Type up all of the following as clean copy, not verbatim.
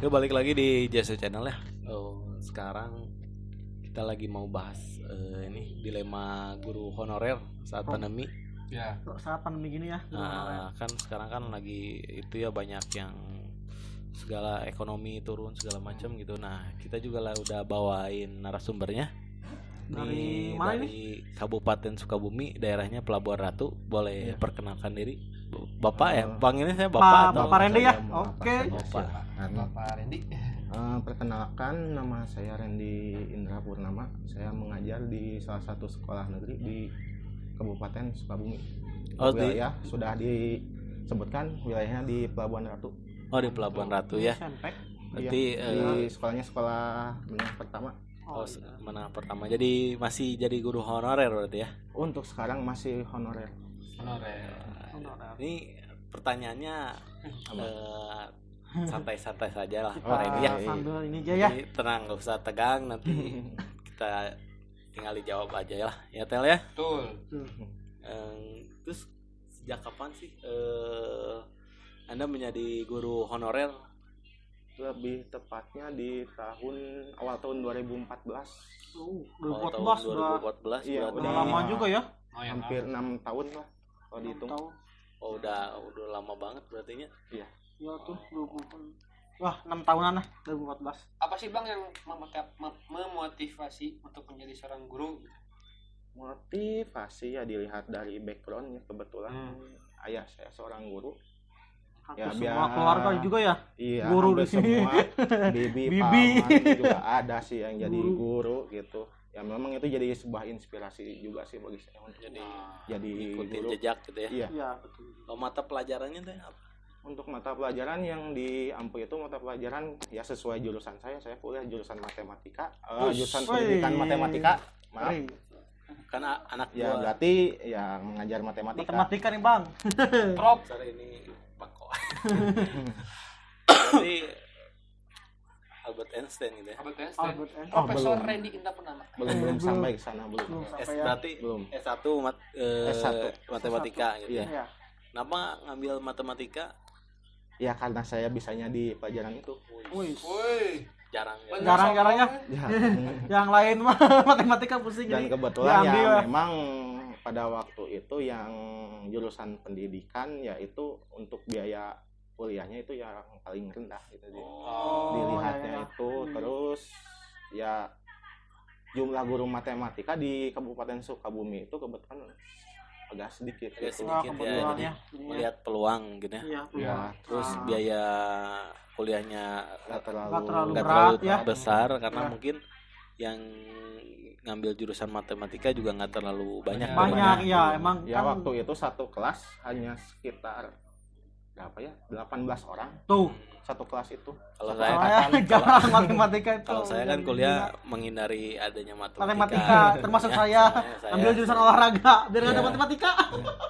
Yuk balik lagi di JSO Channel ya. Sekarang kita lagi mau bahas ini dilema guru honorer saat pandemi. Ya. Saat pandemi gini ya. Kan sekarang kan lagi itu ya banyak yang segala ekonomi turun segala macam gitu. Nah kita juga lah udah bawain narasumbernya Dari mana dari Kabupaten Sukabumi, daerahnya Pelabuhan Ratu. Boleh perkenalkan diri, Bapak ya? Panggilnya saya Bapak atau Bapak Randy ya? Nama Oke. Bapak saya, Bapak Randy. perkenalkan, nama saya Randy Indra Purnama. Saya mengajar di salah satu sekolah negeri di Kabupaten Sukabumi. Wilayah sudah disebutkan, wilayahnya di Pelabuhan Ratu. Oh, di Pelabuhan Ratu ya. SMP. Berarti Di sekolahnya sekolah menengah pertama. menang pertama. Jadi masih jadi guru honorer berarti ya. Untuk sekarang masih honorer. Ini pertanyaannya santai-santai saja lah Pak Oh, Randy ya. Sambil ini aja ya. Jadi tenang, gak usah tegang, nanti kita tinggal dijawab aja lah ya Tel ya. Betul. Terus sejak kapan sih Anda menjadi guru honorer? Lebih tepatnya di awal tahun 2014. Tahun 2014 Iya, berarti Udah lama juga ya. Hampir 6 tahun lah kalau dihitung. Oh, udah lama banget berarti nya. Iya. Ya tuh 20. Wah, 6 tahunan lah 2014. Apa sih Bang yang memotivasi untuk menjadi seorang guru? Motivasi ya dilihat dari backgroundnya. Kebetulan ayah saya seorang guru. Hampir Ya, semua biar- keluarga juga ya. Iya, Guru hampir di sini. semua bibi, Bibi. paman juga ada sih yang jadi guru gitu. Ya memang itu jadi sebuah inspirasi juga sih bagi saya untuk jadi Ikutin guru. jejak gitu ya. Iya. Iya, betul. Kalau mata pelajarannya teh apa? Untuk mata pelajaran yang di Ampu itu mata pelajaran ya sesuai jurusan saya kuliah jurusan matematika, jurusan pendidikan matematika. Maaf. Keren. Karena anak Ya gua berarti ya mengajar matematika. Matematika nih, Bang. Prof. sorry ini Pako. Jadi Albert Einstein gitu ya. Albert Einstein. Albert Einstein. Profesor belum. Randy Indra Purnama. Belum sampai ke sana belum. Belum sampai S ya. berarti Belum. S1 S1. matematika gitu ya. Iya. Kenapa ngambil matematika? Ya karena saya bisanya di pelajaran itu. Wih. Woi. Jarang ya. Bener. Jarang-jarangnya Ya. yang lain mah matematika pusing Dan jadi kebetulan diambil ya ya. memang pada waktu itu yang jurusan pendidikan yaitu untuk biaya kuliahnya itu yang paling rendah gitu dilihatnya ya. itu. Terus ya jumlah guru matematika di Kabupaten Sukabumi itu kebetulan agak sedikit Agak gitu. sedikit. Wah, ya, kebetulan jadi ya. melihat peluang gitu ya. Iya, Ya, Terus Ah. biaya kuliahnya nggak terlalu, Nggak terlalu nggak berat, terlalu ya. besar karena Ya. mungkin yang ngambil jurusan matematika juga nggak terlalu banyak. banyak temennya. ya emang Ya kan waktu itu satu kelas hanya sekitar berapa ya 18 orang tuh satu kelas itu. Kalau Satu saya angkatan. jarang matematika itu. Kalau saya kan kuliah menghindari adanya matematika termasuk Ya, saya saya- ambil jurusan olahraga biar nggak ada Iya. matematika.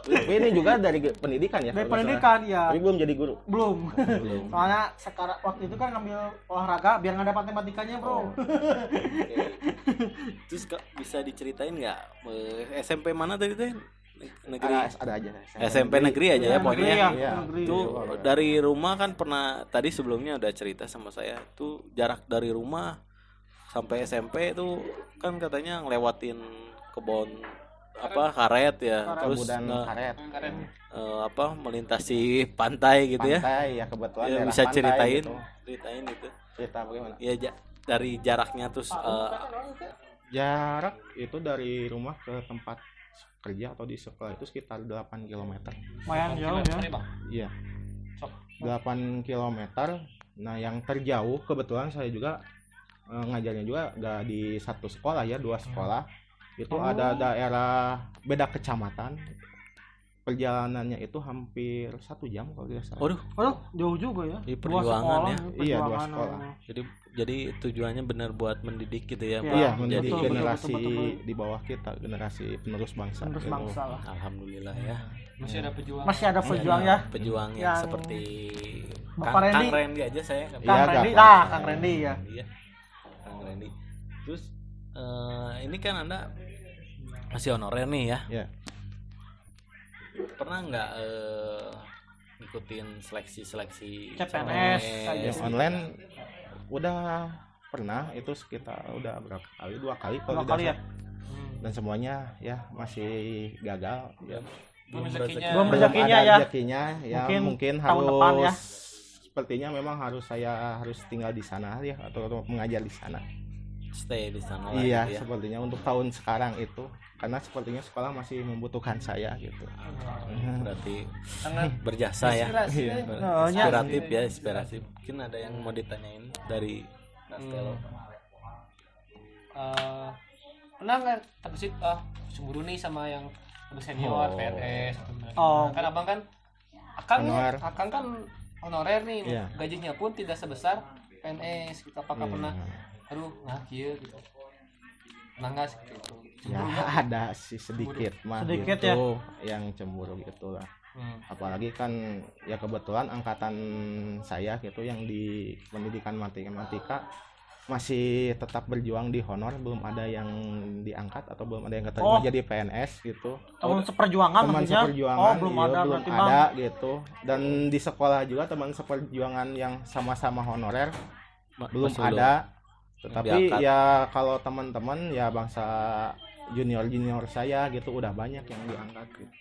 Tapi ini juga dari pendidikan ya. Dari kalau nggak pendidikan ya salah. Tapi belum jadi guru. belum. Belum. Soalnya sekarang waktu itu kan ngambil olahraga biar nggak ada matematikanya bro. Oh. Oke. Terus bisa diceritain nggak SMP mana tadi teh? Negeri. Ada aja. SMP negeri aja ya pokoknya. Negeri ya, Iya. negeri. Itu Iya. dari rumah kan pernah tadi sebelumnya udah cerita sama saya tuh jarak dari rumah sampai SMP itu kan katanya ngelewatin kebun karet ya, terus Kemudian karet. Keren. melintasi pantai gitu ya. Pantai ya kebetulan Ya, daerah bisa pantai ceritain gitu. ceritain gitu. Cerita bagaimana? Ya dari jaraknya terus Jarak itu dari rumah ke tempat kerja atau di sekolah itu sekitar 8 km. Lumayan jauh ya. Iya. 8 km. Nah, yang terjauh kebetulan saya juga ngajarnya juga nggak di satu sekolah ya, 2 sekolah. Itu ada daerah beda kecamatan. Perjalanannya itu hampir 1 jam kalau tidak salah. Waduh, Aduh, jauh juga ya. Di Dua perjuangan sekolah ya. ya, Iya, 2 perjuangan, sekolah. jadi tujuannya benar buat mendidik gitu ya, Iya, Pak. Iya, Jadi mendidik betul, generasi betul. di bawah kita, generasi penerus bangsa. Penerus gitu. bangsa lah. alhamdulillah ya. Masih ada pejuang. Masih ada pejuang ya. Pejuang yang Yang seperti Bapak Kang Randy. Randy aja saya kan. Iya, Kang Randy, gampang. Kang Randy ya. Iya. Kang Randy. Terus ini kan Anda Masih honorer nih ya. Ya. Pernah nggak ngikutin seleksi CPNS Yang Yes. online udah pernah, itu sekitar udah berapa kali, 2 kali kalau Dua tidak kali ya. salah. Dan semuanya ya masih gagal ya. Belum rezekinya. Belum Belum rezekinya ada ya. rezekinya ya, mungkin tahun harus depan ya. sepertinya memang saya harus tinggal di sana ya, atau mengajar di sana. stay di sana lah Iya, gitu ya. sepertinya untuk tahun sekarang itu, karena sepertinya sekolah masih membutuhkan saya gitu. Berarti Sangat berjasa ya. inspirasi Iya. ya. Oh, nya. Inspiratif ya, inspiratif. Mungkin ada yang mau ditanyain dari Castelo. Pernah nggak terbesit cemburu nih sama yang lebih senior, Oh. PNS atau gimana? Oh. Kan abang kan akang Honorer. akang kan honorer nih, Iya. gajinya pun tidak sebesar PNS gitu. Apakah Iya. pernah aduh kieu gitu, pernah nggak seperti itu? Ya Cemburu nggak? ada sih sedikit mah Sedikit gitu, yang cemburu gitu lah. Hmm. Apalagi kan ya kebetulan angkatan saya gitu yang di pendidikan matematika masih tetap berjuang di honor, belum ada yang diangkat atau belum ada yang keterima Oh. jadi PNS gitu. Teman seperjuangan Teman maksudnya. seperjuangan Oh, belum iya, ada belum berarti ada Bang. gitu. Dan di sekolah juga teman seperjuangan yang sama-sama honorer belum Masih ada. Tetapi diangkat. ya kalau teman-teman ya bangsa junior saya gitu udah banyak yang diangkat gitu.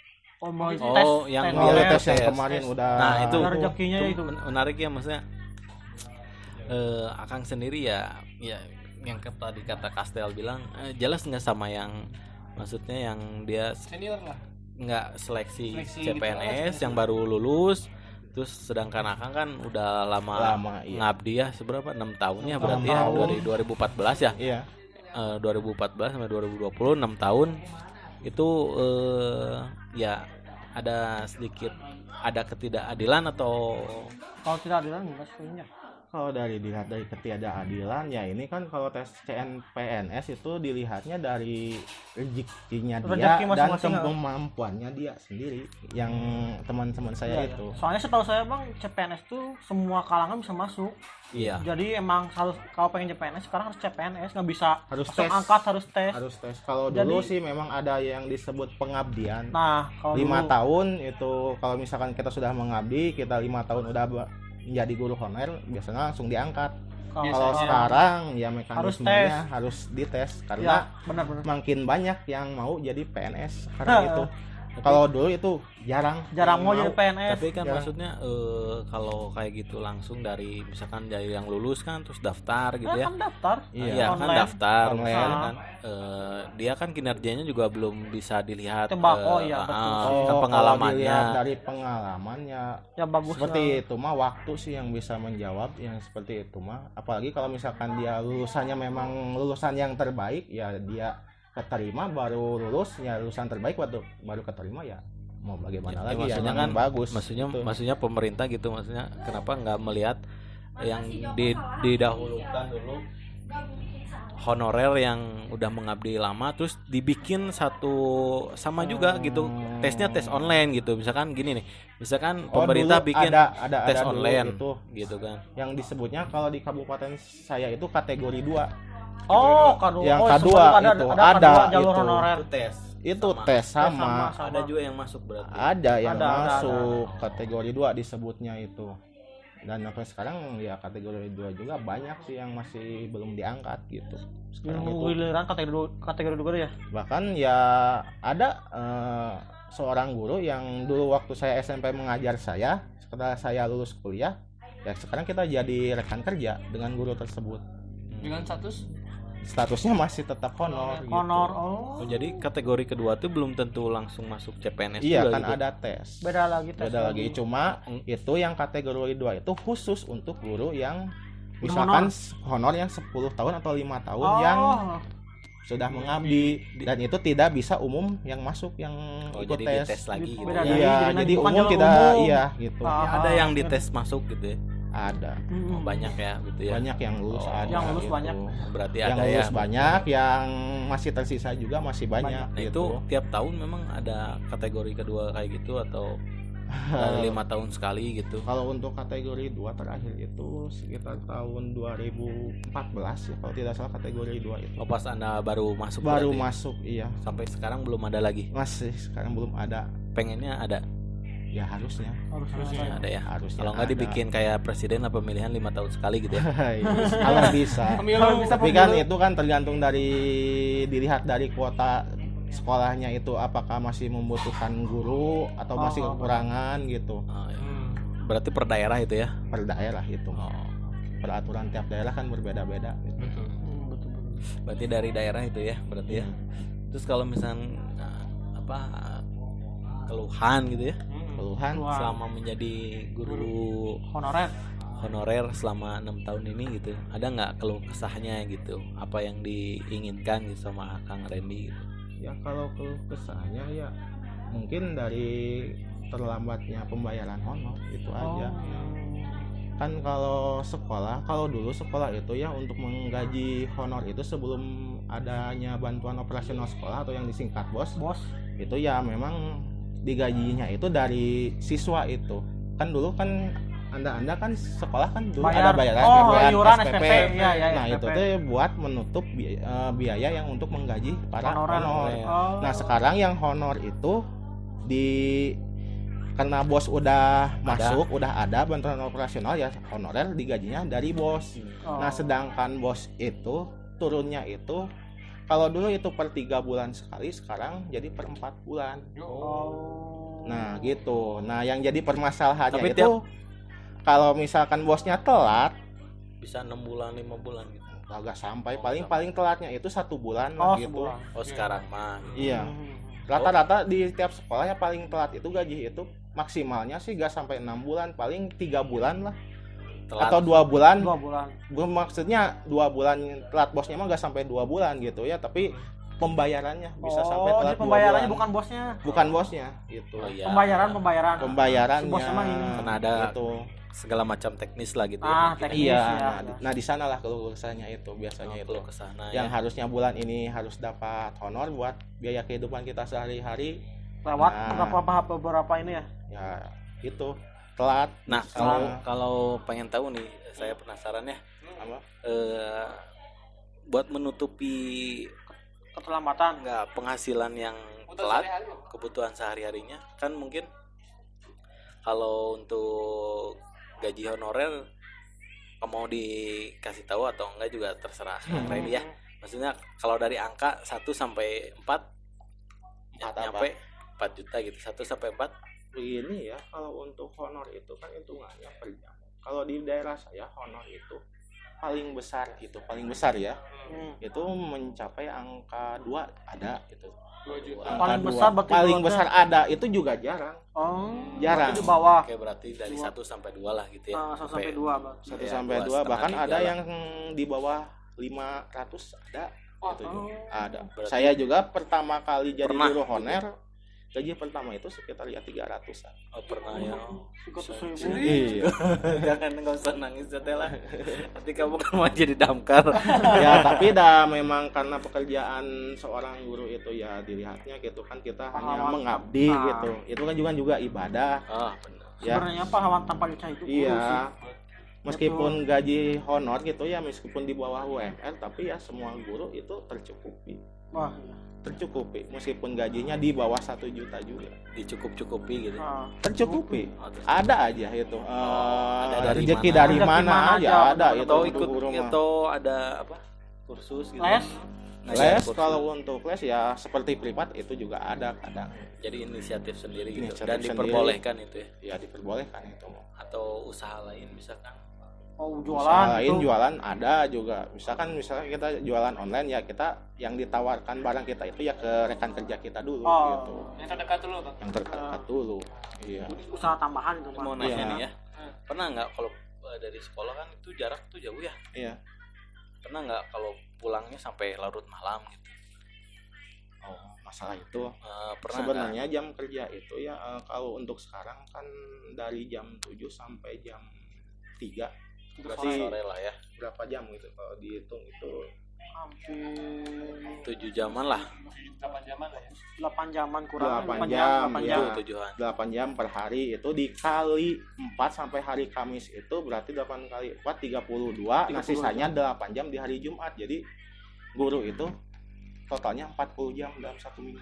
Oh, mau Oh, yang Melalui iya, tes yang tes. kemarin udah. Nah, itu rezekinya itu. menarik ya, maksudnya Akang sendiri ya yang tadi kata Kastel bilang jelas nggak sama yang maksudnya yang dia Senior lah. nggak seleksi Seleksi CPNS gitu, yang baru lulus, terus sedangkan Akang kan udah lama iya. ngabdi ya, seberapa 6 tahun ya 6 berarti ya, tahun. dari 2014 ya. Iya. 2014 sampai 2020 6 tahun itu ya ada sedikit ada ketidakadilan atau Kalau tidak ada enggak sebenarnya. Kalau dilihat dari ketidakadilan ya ini kan kalau tes CNPNS itu dilihatnya dari rezekinya dia Rezeki dan masing-masing, kemampuannya dia sendiri yang teman-teman saya Iya, itu. Soalnya setahu saya Bang, CPNS tuh semua kalangan bisa masuk. iya Jadi emang harus kalau pengen CPNS sekarang harus CPNS, nggak bisa Harus langsung tes. angkat, harus tes. Harus tes. Kalau Jadi- dulu sih memang ada yang disebut pengabdian. Nah, kalau 5 dulu, tahun itu kalau misalkan kita sudah mengabdi, kita 5 tahun udah menjadi guru honorer, biasanya langsung diangkat. Kalau Biasanya. sekarang ya mekanismenya tes. harus dites ya karena benar-benar makin banyak yang mau jadi PNS sekarang itu. Kalau dulu itu jarang jarang mau yang jadi PNS. tapi kan ya. maksudnya kalau kayak gitu langsung dari misalkan dari yang lulus kan terus daftar gitu ya. Kan daftar. Iya, Iya kan online. daftar Online. misalnya kan dia kan kinerjanya juga belum bisa dilihat Tebak, oh iya, betul. kan kalau pengalamannya dilihat dari pengalamannya Ya bagus. seperti itu mah waktu sih yang bisa menjawab yang seperti itu mah. Apalagi kalau misalkan dia lulusannya memang lulusan yang terbaik ya dia keterima, baru lulus ya lulusan terbaik baru keterima ya mau bagaimana lagi ya maksudnya yang kan bagus maksudnya gitu. maksudnya pemerintah gitu, maksudnya kenapa nggak melihat yang didahulukan dulu honorer yang udah mengabdi lama terus dibikin satu sama juga gitu, tesnya tes online gitu, misalkan gini nih, misalkan Oh, pemerintah dulu bikin ada tes dulu online itu gitu kan. yang disebutnya kalau di kabupaten saya itu kategori 2. Oh, K2. Yang oh, K2 sebelum ada itu, K2 ada jalur itu. honorer. Itu tes Itu sama. tes sama. sama. Ada juga yang masuk berarti. Ada yang Ada, masuk kategori 2 disebutnya itu. Dan sampai sekarang ya kategori 2 juga banyak sih yang masih belum diangkat gitu. Sekarang Yang itu giliran kategori 2 ya. bahkan ya ada seorang guru yang dulu waktu saya SMP mengajar saya, setelah saya lulus kuliah, ya sekarang kita jadi rekan kerja dengan guru tersebut. Dengan Statusnya masih tetap honor gitu. Honor. Oh, jadi kategori kedua tuh belum tentu langsung masuk CPNS Iya juga kan gitu. ada tes. Beda lagi tes. Beda lagi. Cuma itu yang kategori 2 itu khusus untuk guru yang Honor. misalkan honor yang 10 tahun atau 5 tahun Oh, yang sudah mengabdi, dan itu tidak bisa umum yang masuk yang Oh, ikut jadi tes. dites lagi gitu. Beda ya. lagi. Iya, jadi jadi bukan umum jalur tidak umum. iya gitu. Ah. Ya, ada yang dites masuk gitu ya. Ada. Oh, banyak ya gitu ya. Banyak yang lulus Oh, ada. yang lulus gitu. banyak. Berarti Yang ada lulus ya. banyak, yang masih tersisa juga masih banyak Nah, gitu. itu tiap tahun memang ada kategori kedua kayak gitu atau dari 5 tahun sekali gitu. Kalau untuk kategori 2 terakhir itu sekitar tahun 2014 ya kalau tidak salah kategori 2 itu. Oh, pas Anda baru masuk Baru berarti? masuk iya. Sampai sekarang belum ada lagi. Masih sekarang belum ada. Pengennya ada. Ya harusnya. Harusnya ada ya. Harusnya Kalau nggak ada. dibikin kayak presiden lah pemilihan 5 tahun sekali gitu ya. Kalau bisa. Pemilu. Tapi kan itu kan tergantung dari dilihat dari kuota sekolahnya itu apakah masih membutuhkan guru atau masih kekurangan gitu. Oh, ya. Berarti per daerah itu ya. Per daerah itu. Oh. Peraturan tiap daerah kan berbeda-beda gitu. Betul. Berarti dari daerah itu ya, berarti ya. Terus kalau misalnya keluhan gitu ya, Keluhan selama menjadi guru honorer selama 6 tahun ini gitu, ada nggak keluh kesahnya gitu, apa yang diinginkan gitu sama Kang Randy gitu? ya kalau keluh kesahnya ya mungkin dari terlambatnya pembayaran honor itu aja. Kan kalau dulu sekolah itu ya untuk menggaji honor itu sebelum adanya bantuan operasional sekolah atau yang disingkat BOS itu ya memang digajinya itu dari siswa itu. Kan dulu kan anda kan sekolah kan dulu ada bayaran iuran SPP. ya, Nah SPP. itu tuh buat menutup biaya yang untuk menggaji para honor. Oh. Nah sekarang yang honor itu karena bos udah masuk, udah ada bantuan operasional ya honorer digajinya dari bos. Nah sedangkan bos itu turunnya itu kalau dulu itu per 3 bulan sekali, sekarang jadi per 4 bulan. Nah gitu. Nah yang jadi permasalahannya Tapi itu kalau misalkan bosnya telat Bisa 6 bulan 5 bulan gitu. agak sampai paling telatnya itu 1 bulan lah gitu. Oh sekarang mah. Iya. Rata-rata di tiap sekolah ya paling telat itu gaji itu maksimalnya sih gak sampai 6 bulan, paling 3 bulan lah. Telat. Atau 2 bulan. 2 bulan. Maksudnya 2 bulan telat bosnya mah gak sampai 2 bulan gitu ya, tapi pembayarannya bisa sampai telat 2 jadi pembayarannya bulan. Bukan bosnya gitu. Oh, iya. Pembayarannya. Bosnya mah ini. Karena ada gitu. segala macam teknis lah gitu Teknis Iya. ya. Nah di sanalah keluh kesahnya itu biasanya itu. Kalau ke sana Yang ya. harusnya bulan ini harus dapat honor buat biaya kehidupan kita sehari-hari. Lewat Nah. beberapa ini ya. Ya itu telat. Nah, kalau pengen tahu nih, saya penasaran ya. Apa? Buat menutupi Keterlambatan. penghasilan yang telat, kebutuhan sehari-harinya kan mungkin kalau untuk gaji honorer mau dikasih tahu atau enggak juga terserah Kang Randy ya. Maksudnya kalau dari angka 1 sampai 4 nyampe 4 juta gitu. 1 sampai 4 Begini ya, kalau untuk honor itu kan hitungannya per jam. Kalau di daerah saya honor itu paling besar ya. Itu mencapai angka 2 ada gitu. 2 juta. Angka Paling 2. besar berarti paling dua besar ada itu juga jarang. Jarang. Di bawah. Oke, berarti dari 1 sampai 2 lah gitu ya. 1 sampai 2, Bang. 1 Ya, sampai 2 2,5, bahkan 3 ada lah. yang di bawah 500 ada. Gitu. Ada. Berarti- Saya juga pertama kali jadi Pernah guru honorer gaji pertama itu sekitar ya 300-an. Oh, pernah ya. 300.000. Iya. Jangan enggak usah nangis ya Tela. Nanti kamu kan mau jadi damkar. Ya tapi dah memang karena pekerjaan seorang guru itu ya dilihatnya gitu kan kita hanya Pahlawan. mengabdi gitu. Itu kan juga ibadah. Oh, benar. Ya. Sebenarnya pahlawan tanpa dicah itu guru sih. Iya. Meskipun gaji honor gitu ya meskipun di bawah UMR tapi ya semua guru itu tercukupi. Wah. Tercukupi meskipun gajinya di bawah 1 juta juga. Dicukup-cukupi gitu. Tercukupi. Oh, terus- Ada aja itu. ada dari rezeki mana. dari Rezeki mana mana aja aja, ada itu Atau untuk ikut guru mah. atau ada apa? Kursus gitu. Les? Ngajar Les kursus. kalau untuk les ya seperti privat itu juga ada kadang. Jadi inisiatif sendiri gitu. Inisiatif Dan sendiri. diperbolehkan itu ya. Ya diperbolehkan itu. Atau usaha lain misalkan. Jualan Lain itu. jualan ada juga. Misalkan kita jualan online ya kita yang ditawarkan barang kita itu ya ke rekan kerja kita dulu gitu. Yang terdekat dulu, Bang. Yang terdekat dulu. Iya. Usaha tambahan itu, Mau Bang. nanya Iya. nih ya. Pernah nggak kalau dari sekolah kan itu jarak tuh jauh ya? Iya. Pernah nggak kalau pulangnya sampai larut malam gitu? Oh, masalah itu. Pernah Sebenarnya jam kerja itu ya kalau untuk sekarang kan dari jam 7 sampai jam 3. nggak? Berarti Sore lah ya. berapa jam gitu kalau dihitung itu hampir 7 jaman lah. 8 jaman lah ya. 8 jaman kurang 8 8 jam, 8 iya. jam. 7-an. 8 jam per hari itu dikali 4 sampai hari Kamis itu berarti 8 kali 4 32. Nah, sisanya 8 jam di hari Jumat. Jadi guru itu totalnya 40 jam dalam 1 minggu.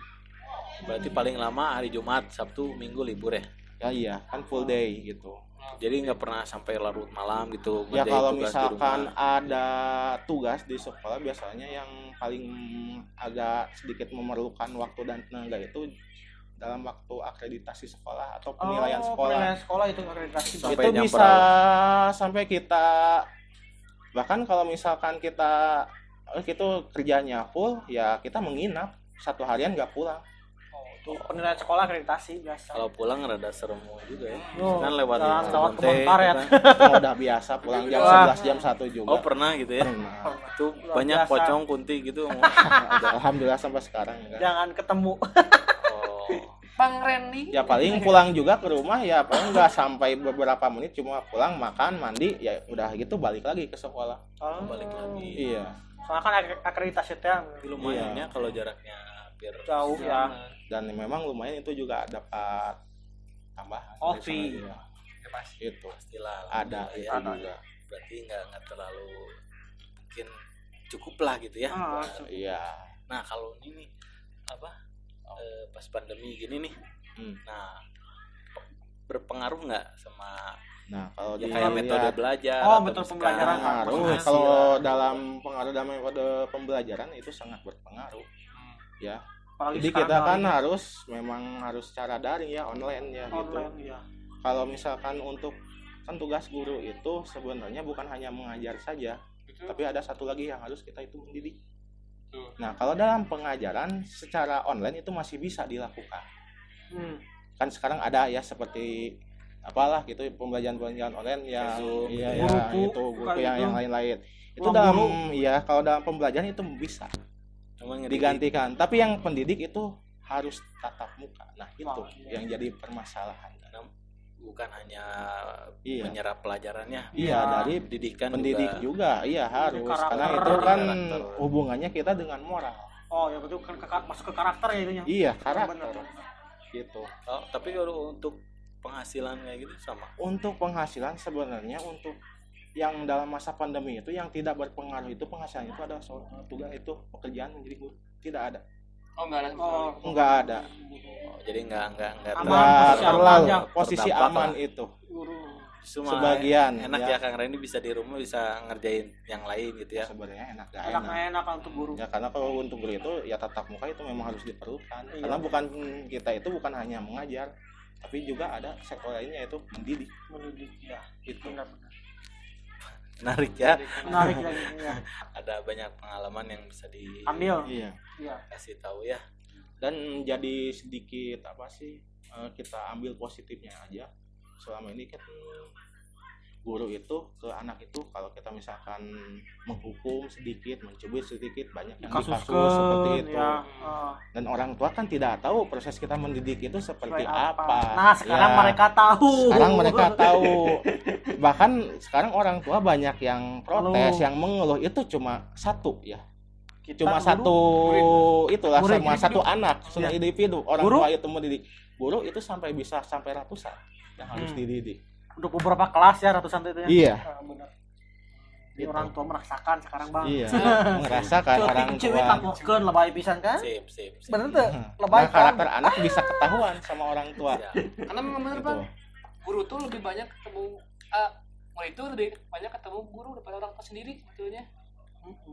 Berarti paling lama hari Jumat, Sabtu, Minggu libur ya. Ya iya, kan full day gitu. Jadi nggak pernah sampai larut malam gitu. Ya ngerjain kalau tugas di misalkan rumah. ada tugas di sekolah biasanya yang paling agak sedikit memerlukan waktu dan tenaga itu dalam waktu akreditasi sekolah atau penilaian sekolah. Penilaian sekolah itu akreditasi. Sampai Itu jam bisa sampai kita bahkan kalau misalkan kita itu kerjanya full ya kita menginap 1 harian nggak pulang. Itu penilaian sekolah akreditasi biasa. Kalau pulang rada serem juga ya. Oh, Kan lewat jalan lewat Cirebon teh, kebun karet. kita- Udah biasa pulang jam Wah. 11 jam 1 juga. Oh pernah gitu ya. Pernah. Itu Luar banyak biasa. pocong kunti gitu. Alhamdulillah sampai sekarang ya. Jangan ketemu. Oh. Bang Randy. Ya paling pulang juga ke rumah ya paling nggak sampai beberapa menit cuma pulang makan mandi ya udah gitu balik lagi ke sekolah. Balik lagi. Iya. Soalnya kan akreditasi itu yang Lumayan ya kalau jaraknya hampir jauh ya. Dan memang lumayan itu juga dapat tambahan. Oh, dari fee. sana, iya. Ya, pasti. Itu pastilah. ada ya. itu juga. Berarti nggak terlalu mungkin cukup lah gitu ya. Ah, Iya. Nah kalau ini nih apa pas pandemi gini nih, Hmm. nah berpengaruh nggak sama Nah kalau ya, kayak metode belajar? Oh, atau metode misalkan pembelajaran. pengaruh penghasilan? kalau dalam pengaruh dalam metode pembelajaran itu sangat berpengaruh ya. apalagi Jadi sekarang kita kan lagi harus secara daring ya online ya gitu. online ya. Kalau misalkan untuk kan tugas guru itu sebenarnya bukan hanya mengajar saja, tapi ada satu lagi yang harus kita itu mendidik. Betul. Nah kalau dalam pengajaran secara online itu masih bisa dilakukan. Kan sekarang ada ya seperti apalah gitu pembelajaran online yang Zoom, iya gitu ya ya. itu Guruku, guru yang kayak gitu. lain-lain. Itu Ruang dalam guru. ya kalau dalam pembelajaran itu bisa Cuman ngedidik. digantikan, tapi yang pendidik itu harus tatap muka. Nah itu Wah, iya. yang jadi permasalahan. Karena bukan hanya Iya. menyerap pelajarannya, Iya Ya, dari pendidikan pendidik juga iya harus karakter. karena itu kan Karakter. hubungannya kita dengan moral. Oh ya betul kan masuk ke karakter ya itunya. Iya Benar. karakter gitu. Oh, tapi kalau untuk penghasilan kayak gitu sama. Untuk penghasilan sebenarnya untuk yang dalam masa pandemi itu yang tidak berpengaruh itu penghasilan itu ada tugas itu pekerjaan menjadi guru tidak ada. Oh enggak ada. Oh, Enggak ada. Oh, jadi nggak Aman, Enggak posisi terlalu aman ya. posisi Terdampak aman lah. itu. guru. Cuma Sebagian, enak ya. ya Kang Randy bisa di rumah bisa ngerjain yang lain gitu ya. Sebenarnya enak gak Enak enak. enak untuk guru. Ya karena kalau untuk guru itu ya tatap muka itu memang harus diperlukan. Iya. Karena bukan kita itu bukan hanya mengajar, tapi juga ada sektor lainnya yaitu mendidik. Mendidik ya. Itu. Benar-benar. Menarik ya. Menarik lagi ya. Ada banyak pengalaman yang bisa Ambil. Iya. Iya. dikasih tahu ya. Dan jadi sedikit apa sih kita ambil positifnya aja. Selama ini kan guru itu ke anak itu kalau kita misalkan menghukum sedikit, mencubit sedikit, banyak yang dikasus seperti itu. Ya. Dan orang tua kan tidak tahu proses kita mendidik itu seperti Kayak apa. Nah sekarang Ya, mereka tahu. sekarang mereka tahu. Bahkan sekarang orang tua banyak yang protes, Mengeluh. yang mengeluh itu cuma satu ya. Kita Cuma guru, satu itulah Murid, sama murid satu juga. anak, satu Iya. individu. Orang Guru? tua itu mendidik. Guru itu bisa sampai ratusan yang harus dididik. untuk beberapa kelas ya ratusan itu ya. Iya. Benar. Jadi Gitu. orang tua merasakan sekarang bang. Iya, merasakan orang Cewek tua. tampilkan lebay pisan kan? Sip. Bener tuh. Nah, Lebay kan? karakter anak bisa ketahuan sama orang tua. Siap. Karena memang benar Gitu. Bang. Guru tuh lebih banyak ketemu murid itu lebih banyak ketemu guru daripada orang tua sendiri sebetulnya.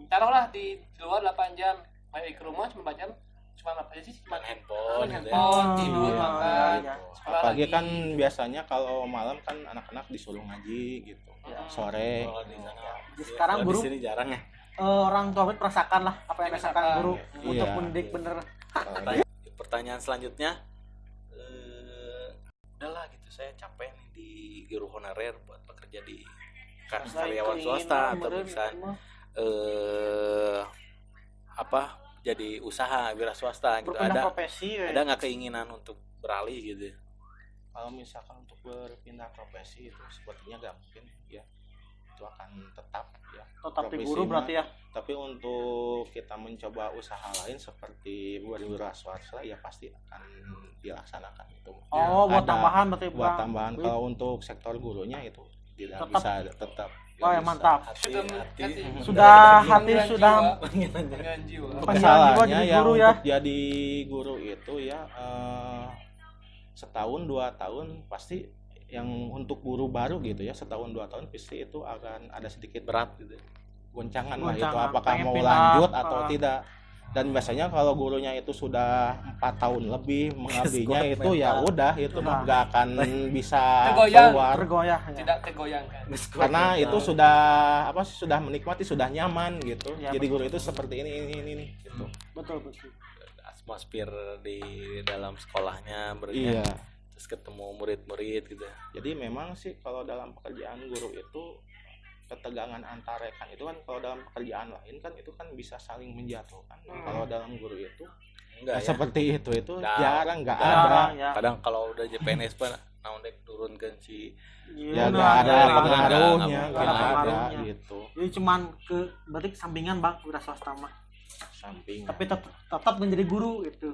Taruhlah di luar 8 jam, balik ke rumah cuma baca cuma apa aja sih? Main handphone gitu ya. Handphone, tidur, Iya, makan. iya. Sekolah Apalagi lagi. kan biasanya kalau malam kan anak-anak disuruh ngaji gitu. Sore. Kalau di sana. Jadi sekarang kalau guru- di sini jarang ya. Orang tua merasakan lah apa yang dirasakan Merasakan. guru Iya. untuk mendidik bener. Pertanyaan selanjutnya, udahlah gitu saya capek nih di guru honorer buat bekerja di karyawan swasta atau bisa apa jadi usaha wira swasta gitu. Berpindah Ada profesi ya. ada nggak keinginan untuk beralih gitu? Kalau misalkan untuk berpindah profesi itu sepertinya nggak mungkin ya. itu akan tetap ya Tetap di profesi guru mah. berarti ya. Tapi untuk kita mencoba usaha lain seperti berwira swasta ya pasti akan dilaksanakan itu. Oh, buat Ada tambahan berarti buat Bang. tambahan. Kalau untuk sektor gurunya itu tidak Tetap. bisa tetap. Oh ya, mantap. Sudah Hati sudah dengan jiwa. Untuk Panggilan jiwa kesalahannya jadi ya guru ya. untuk jadi guru itu ya setahun 2 tahun pasti yang untuk guru baru gitu ya setahun 2 tahun pasti itu akan ada sedikit berat gitu. goncangan lah itu Goncangan, apakah pengen mau pindah, lanjut atau tidak. Dan biasanya kalau gurunya itu sudah 4 tahun lebih mengabdinya Squad itu ya mental. udah itu mah nggak akan bisa Tergoyang. keluar tergoyah ya. Tidak tergoyangkan. karena itu sudah apa sih sudah menikmati sudah nyaman gitu. Ya, Jadi guru itu seperti ini gitu. Betul. Atmosfer di dalam sekolahnya Iya. terus ketemu murid-murid gitu. Jadi memang sih kalau dalam pekerjaan guru itu ketegangan antar rekan itu kan kalau dalam pekerjaan lain kan itu kan bisa saling menjatuhkan. Kalau dalam guru itu Enggak ya. seperti itu Nah, jarang nggak ada. Jarang ya. Kadang kalau udah JPNS pak naon dek turunkan si Ya Iya, nggak ada nah, pengaruhnya, nggak nggak ada pengaruhnya. gitu. Jadi cuman berarti sampingan Bang wira swasta mah. Samping. Tapi tetap menjadi guru itu.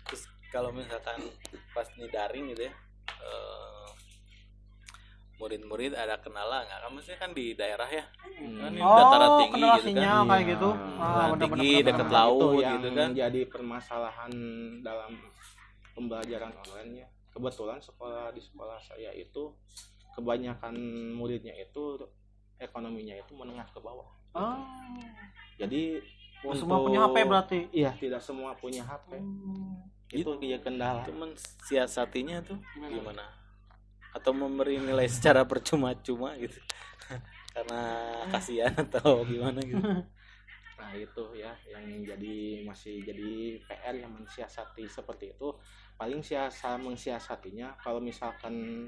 terus kalau misalkan pas nih daring gitu ya murid-murid ada kendala nggak kan maksudnya kan di daerah ya kan ini dataran tinggi kendala gitu kan sinyal kayak gitu. Dataran tinggi bener-bener. deket Nah, laut itu yang gitu kan. menjadi permasalahan dalam pembelajaran online ya. Kebetulan di sekolah saya itu kebanyakan muridnya itu ekonominya itu menengah ke bawah. Oh. Jadi Semua punya HP berarti. Iya, tidak semua punya HP. Itu dia kendala. cuman siasatinya tuh gimana atau memberi nilai secara percuma-cuma gitu karena kasihan atau gimana gitu. Nah itu ya yang masih jadi PR yang mensiasati seperti itu. Paling mensiasatinya kalau misalkan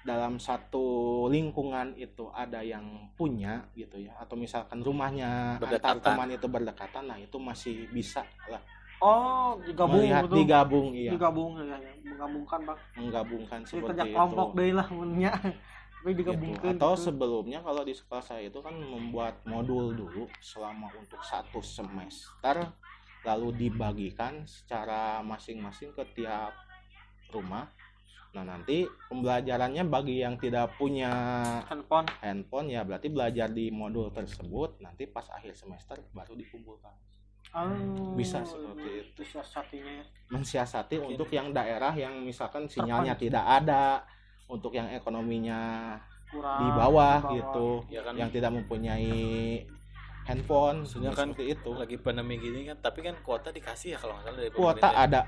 dalam satu lingkungan itu ada yang punya gitu ya atau misalkan rumahnya antar Berdekatan. teman itu berdekatan, nah itu masih bisa lah Oh, digabung melihat betul. digabung iya Digabung ya, menggabungkan Bang. menggabungkan Jadi seperti kerja itu kelompok deui lah munnya. Tapi gitu. digabungkan. Atau gitu. sebelumnya kalau di sekolah saya itu kan membuat modul dulu selama untuk 1 semester lalu dibagikan secara masing-masing ke tiap rumah. Nah nanti pembelajarannya bagi yang tidak punya handphone ya berarti belajar di modul tersebut, nanti pas akhir semester baru dikumpulkan. Bisa seperti itu. Siasatinya. Mensiasati untuk yang daerah yang misalkan sinyalnya tidak ada, untuk yang ekonominya Kurang di bawah gitu, Ya kan yang tidak mempunyai handphone, maksudnya kan seperti itu. lagi pandemi gini kan tapi kan kuota dikasih ya kalau nggak salah dari Kuota pemerintah ya. ada.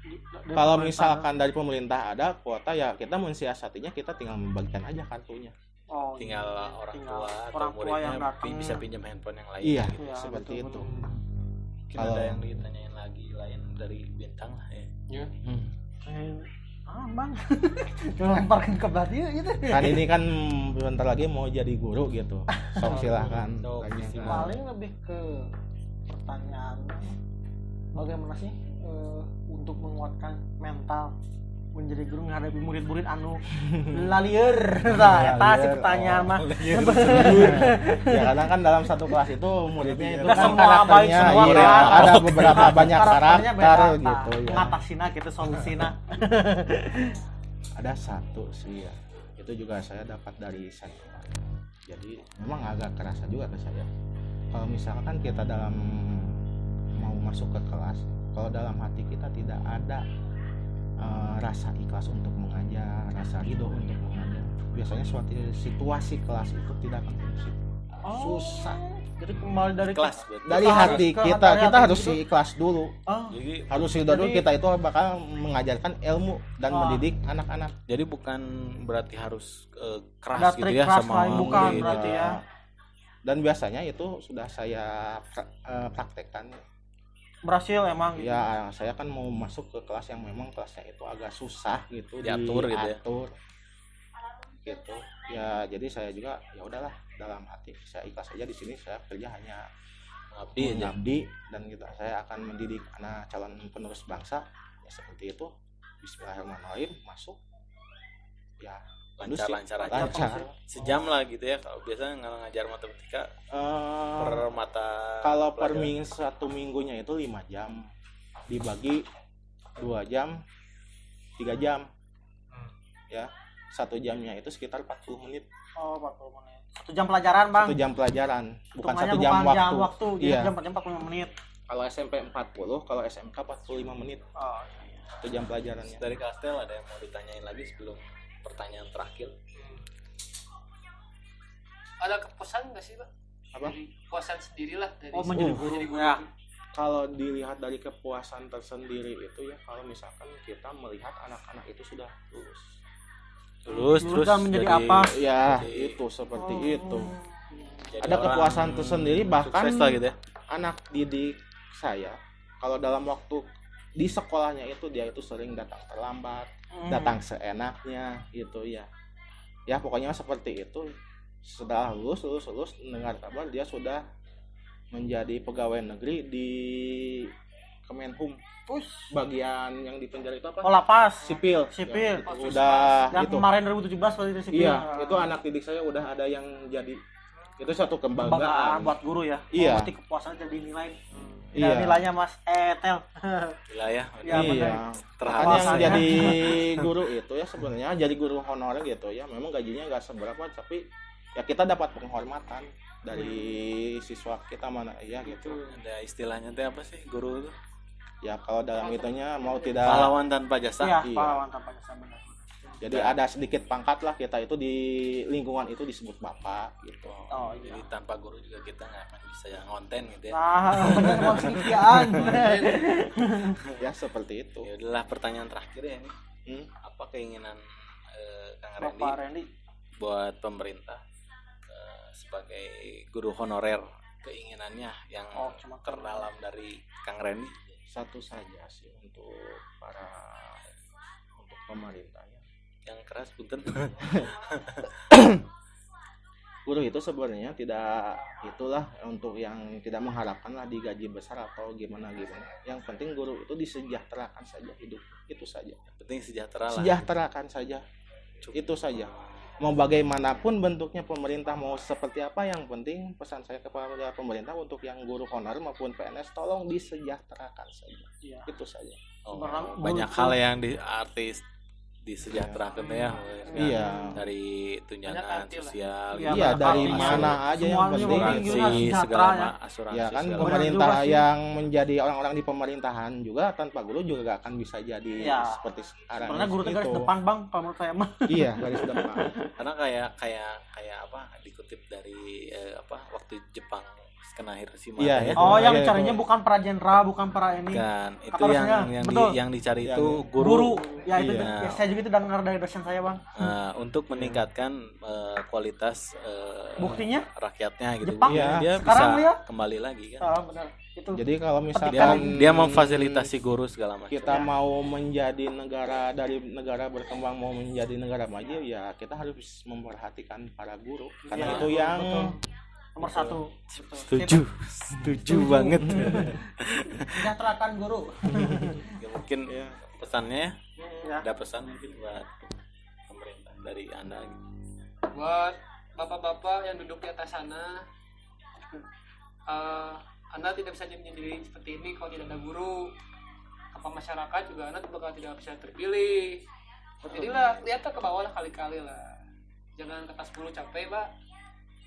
Dari Kalau pemerintah. misalkan dari pemerintah ada kuota ya kita mensiasatinya kita tinggal membagikan aja kartunya. Oh, tinggal orang tinggal tua atau orang tua muridnya yang datang. bisa pinjam handphone yang lain Iya, gitu. Iya, seperti betul, itu. betul. Mungkin Kalau- ada yang ditanyain lagi lain dari bintang lah ya. Bang. Lemparkan ke belakang gitu. Kan ini kan bentar lagi mau jadi guru gitu. Sok silahkan. Sok, tanyakan. Paling lebih ke pertanyaan bagaimana sih untuk menguatkan mental menjadi guru menghadapi murid-murid anu lalieur. Nah, eta sih pertanyaan mah. Ya karena kan dalam satu kelas itu muridnya itu Nggak kan semua baik karakternya semua iya, kan. ada beberapa banyak Karakternya karakter beda, gitu ya. Mengatasina gitu solusina. Ada satu sih ya. Itu juga saya dapat dari saya. Jadi memang agak kerasa juga ke saya. Kalau misalkan kita dalam mau masuk ke kelas, kalau dalam hati kita tidak ada rasa ikhlas untuk mengajar, rasa ridho untuk mengajar, biasanya suatu situasi kelas itu tidak akan kondusif. Susah. Jadi kembali dari Kelas berarti. Dari Kita hati harus ke kita hati harus gitu. ikhlas dulu. Jadi Harus ridho dulu, Jadi- kita itu bakal mengajarkan ilmu dan mendidik anak-anak. jadi bukan berarti harus keras Ada gitu trik ya keras sama lain, bukan murid. berarti ya. Dan biasanya itu sudah saya praktekkan. berhasil emang gitu. Ya saya kan mau masuk ke kelas yang memang kelasnya itu agak susah gitu Diatur gitu ya. diatur. Gitu. Ya jadi saya juga ya udahlah dalam hati saya ikhlas aja di sini, saya kerja hanya Mengabdi aja. mengabdi dan gitu saya akan mendidik anak calon penerus bangsa ya seperti itu. Bismillahirrahmanirrahim, masuk ya lancar aja. lancar. Sejam lah gitu ya kalau biasanya ngajar matematika per mata Kalau per pelajaran. satu minggunya itu 5 jam dibagi 2 jam 3 jam ya, 1 jamnya itu sekitar 40 menit. Oh, 40 menit. 1 jam pelajaran, Bang. 1 jam pelajaran, bukan Hitungannya 1 jam waktu. waktu. Jadi Iya. jam 45 menit. Kalau SMP 40, kalau SMK 45 menit. Oh, 1 jam pelajarannya. Dari Kastel ada yang mau ditanyain lagi sebelum pertanyaan terakhir? Ada kepuasan nggak sih, Pak? Apa? Dari kepuasan sendirilah dari Oh, menjadi guru. jadi Ya. Kalau dilihat dari kepuasan tersendiri itu ya, kalau misalkan kita melihat anak-anak itu sudah lulus. Lulus terus dan menjadi jadi- apa? Ya, Jadi- itu seperti Oh. itu. jadi Ada orang kepuasan tersendiri, bahkan sukses lah gitu ya. anak didik saya kalau dalam waktu di sekolahnya itu dia itu sering datang terlambat, datang seenaknya gitu ya. Ya pokoknya seperti itu. Setelah lulus dengar kabar dia sudah menjadi pegawai negeri di Kemenhum. Bagian yang di penjara itu apa? Oh, lapas. Sipil. Sipil. Ya, itu udah Yang gitu. kemarin 2017 waktu itu sipil. Iya, itu anak didik saya udah ada yang jadi. Itu suatu Kebanggaan kebanggaan. buat guru ya. Iya. Oh, berarti kepuasan jadi nilai. Iya. Nilainya Mas Tel. Gila ya. Ya, Iya. benar. Kan Terhadap yang saya. jadi guru itu ya sebenarnya jadi guru honorer gitu ya. Memang gajinya nggak seberapa, tapi ya kita dapat penghormatan dari siswa kita mana ya gitu. ada istilahnya teh apa sih guru itu? Ya kalau dalam itunya mau tidak, Pahlawan tanpa jasa. Iya, Iya. pahlawan tanpa jasa benar. jadi ada sedikit pangkat lah kita itu di lingkungan itu disebut bapak gitu. Oh, iya. Jadi tanpa guru juga kita nggak akan bisa ngonten gitu ya. Nah, benar maksudnya. Ya seperti itu. Ya adalah pertanyaan terakhir ya ini. Apa keinginan Kang Randy Bapak Randy. buat pemerintah sebagai guru honorer, keinginannya yang Oh, cuma terdalam dari Kang Randy? Satu saja sih untuk pemerintah ya. Yang keras punten. Guru itu sebenarnya tidak itulah untuk yang tidak mengharapkan lah digaji besar atau gimana. Yang penting guru itu disejahterakan saja hidup, itu saja. Penting sejahtera lah. Sejahterakan saja, itu saja. Mau bagaimanapun bentuknya pemerintah mau seperti apa, yang penting pesan saya kepada pemerintah untuk yang guru honorer maupun PNS tolong disejahterakan saja. Iya. Itu saja. Oh, Sebenarnya banyak guru hal itu- yang disejahterakan ya. Iya. Dari Banyak tunjangan arti lah. sosial. Iya, gitu. Iya, benar. dari Iya. mana aja yang Semuanya penting penting asuransi juga sejahtera segala ya. asuransi ya kan segala pemerintah juga sih. yang menjadi orang-orang di pemerintahan juga tanpa guru juga gak akan bisa jadi Iya. seperti sekarang. Sebenarnya guru itu garis Gitu. depan, Bang, kalau menurut saya mah. Iya, garis depan. karena kayak apa dikutip dari waktu Jepang kena Hiroshima Iya, ya. itu. Oh, yang Iya, dicarinya itu. bukan para jenderal, bukan para ini. Kan itu Kata yang dosennya, betul. yang dicari Yang itu Guru. guru. Ya itu Iya. ya, saya juga itu dengar dari dosen saya, Bang. Untuk meningkatkan kualitas Buktinya rakyatnya gitu. Jepang. Iya, dia Sekarang bisa lihat. kembali lagi kan. oh, benar. Itu Jadi kalau Dia misalkan dia memfasilitasi guru segala macam. kita mau menjadi negara dari negara berkembang mau menjadi negara maju, ya kita harus memperhatikan para guru karena Iya, itu yang betul. Nomor 1. Setuju banget. Sejahterakan guru. Ya, mungkin pesannya Ya. ada pesan mungkin buat pemerintah dari Anda gitu. buat bapak-bapak yang duduk di atas sana, Anda tidak bisa menjadi seperti ini kalau tidak ada guru. Apa masyarakat juga Anda bakal tidak bisa terpilih. Jadilah lihat ke bawah lah kali-kali lah. Jangan ke atas 10 capek, Pak.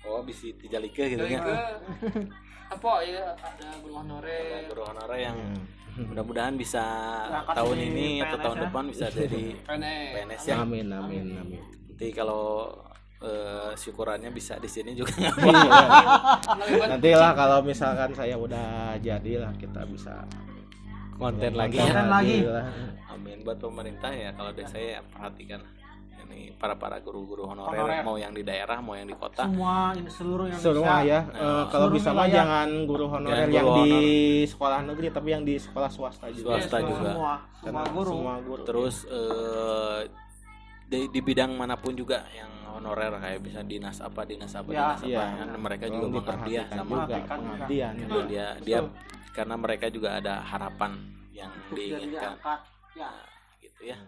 Oh, bisa dijalike gitu Jadi ya. ke apa ya, ada guru honorer. Guru honorer yang mudah-mudahan bisa Berangkat tahun jadi ini atau PNS tahun ya. depan bisa jadi PNS. PNS ya. amin. Nanti kalau syukurannya bisa di sini juga. Nantilah kalau misalkan saya udah jadilah kita bisa Konten lagi Konten ya. lagi. lah. Amin buat pemerintah ya, kalau dari saya perhatikan ini para guru-guru honorer, Honorer. mau yang di daerah mau yang di kota. Semua ini seluruh Indonesia. Semua ya, kalau Seluruh bisa mah wilayah. jangan guru honorer Jangan yang guru di sekolah negeri, tapi yang di sekolah swasta juga. Swasta juga. Semua Karena guru. Semua guru. Terus di bidang manapun juga yang honorer kayak bisa dinas apa Ya, dinas apa iya. kan mereka Tolong juga mengabdi ya diperhatikan sama juga Perhatikan juga. pengabdian. Karena dia karena mereka juga ada harapan yang Untuk jadi diinginkan. diangkat. Ya. Nah, gitu ya.